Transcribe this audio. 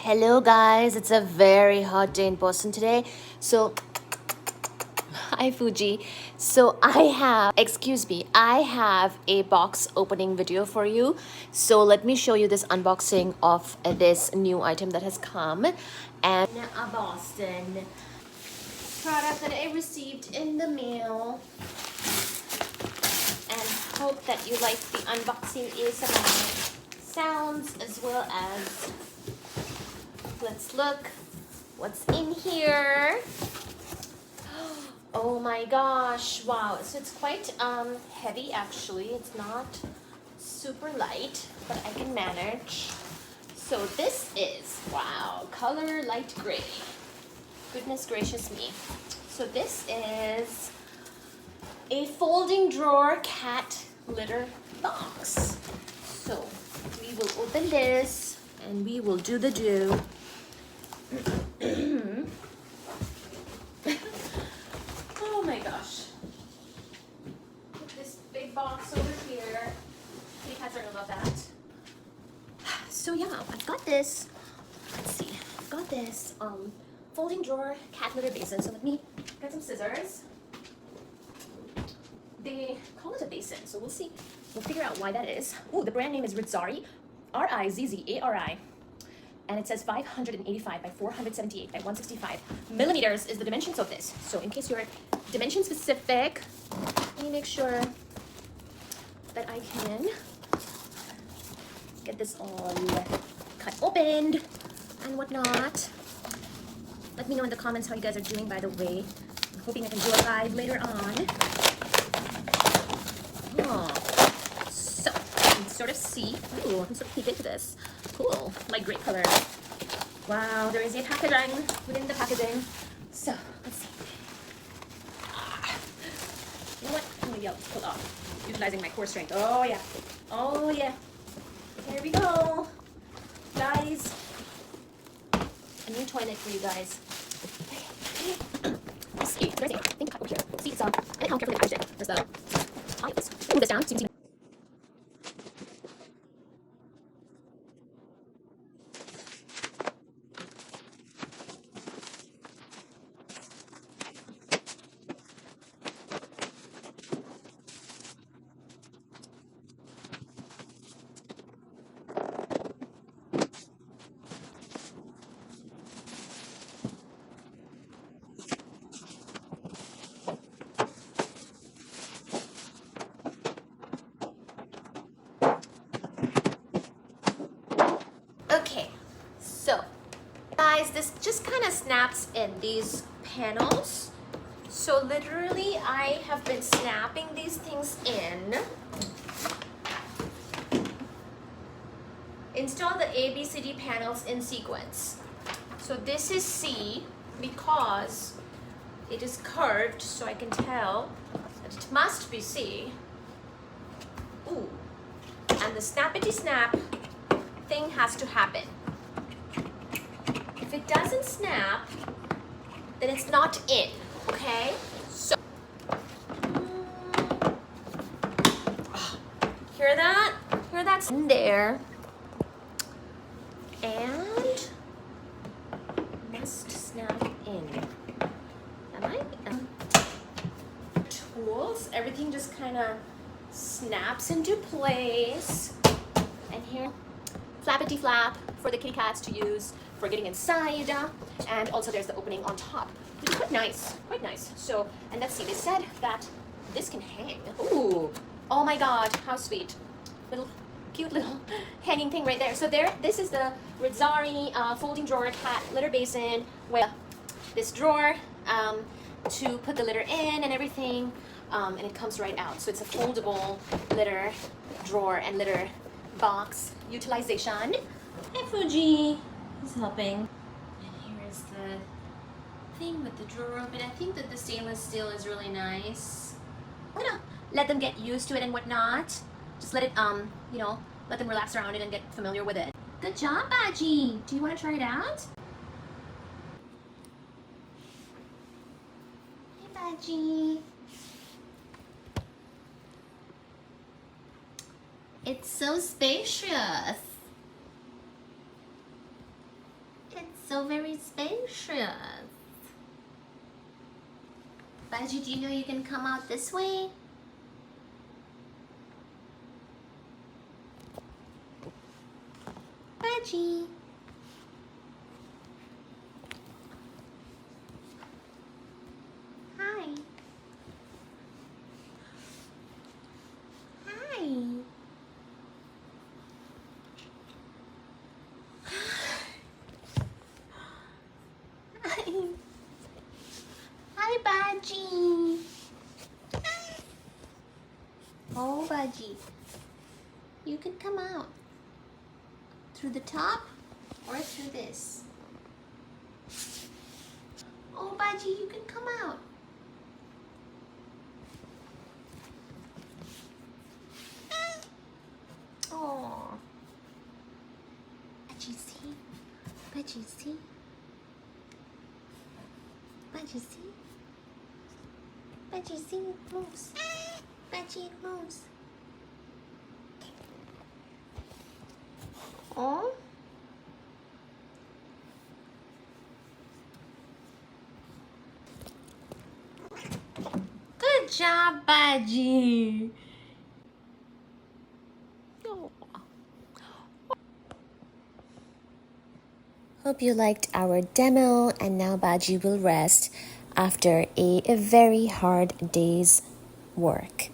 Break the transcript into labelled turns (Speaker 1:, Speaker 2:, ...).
Speaker 1: Hello guys, it's a very hot day in Boston today. So, hi Fuji. So I have a box opening video for you. So let me show you this unboxing of this new item that has come. And a Boston product that I received in the mail. And hope that you like the unboxing ASMR sounds as well as let's look what's in here. Oh my gosh, wow. So it's quite heavy actually. It's not super light, but I can manage. So this is, wow, color light gray. Goodness gracious me. So this is a folding drawer cat litter box. So we will open this and we will do the do. Oh my gosh. Put this big box over here. Kitty cats are gonna love that. So yeah, I've got this. Let's see. I've got this folding drawer cat litter basin. So let me get some scissors. They call it a basin, so we'll see. We'll figure out why that is. Ooh, the brand name is RIZZARI. RIZZARI. And it says 585 by 478 by 165 millimeters is the dimensions of this. So in case you're dimension specific, let me make sure that I can get this all cut opened and whatnot. Let me know in the comments how you guys are doing, by the way. I'm hoping I can do a live later on. Oh, so you can sort of see. Ooh, I can sort of peek into this. Cool, light gray color. Wow, there is a packaging within the packaging. So let's see. You know what? Maybe I'll pull off, utilizing my core strength. Oh yeah, oh yeah. Here we go, guys. A new toilet for you guys. Let's see. There's a thing over here. See, it's and how carefully I packaged it. There's the. Move this down so you can see. Okay, so guys, this just kind of snaps in these panels. So literally I have been snapping these things in. Install the ABCD panels in sequence. So this is C because it is curved, so I can tell that it must be C. Ooh, and the snappity snap thing has to happen. If it doesn't snap, then it's not in, okay? So, hear that? Hear that's in there. And must snap in. Am I? Tools, everything just kind of snaps into place. And here, flappity flap for the kitty cats to use for getting inside, and also there's the opening on top, which is quite nice, quite nice. So, and let's see, they said that this can hang. Ooh, oh my god, how sweet. Little cute little hanging thing right there. So there, this is the RIZZARI folding drawer cat litter basin with this drawer to put the litter in and everything, and it comes right out. So it's a foldable litter drawer and litter box utilization. Hey Fuji, he's helping. And here is the thing with the drawer open. I think that the stainless steel is really nice. I'm gonna let them get used to it and whatnot. Just let it, you know, let them relax around it and get familiar with it. Good job, Baji. Do you want to try it out? Hey, Baji. It's so spacious. It's so very spacious. Baji, do you know you can come out this way? Baji. Hi. Hi. Hi. Hi, Baji. Oh, Baji. You can come out. Through the top or through this? Oh, Baji, you can come out. Oh. Baji, see? Baji, see? Baji, see? Baji, see? It moves. Baji, it moves. Oh. Good job, Baji. Hope you liked our demo, and now Baji will rest after a very hard day's work.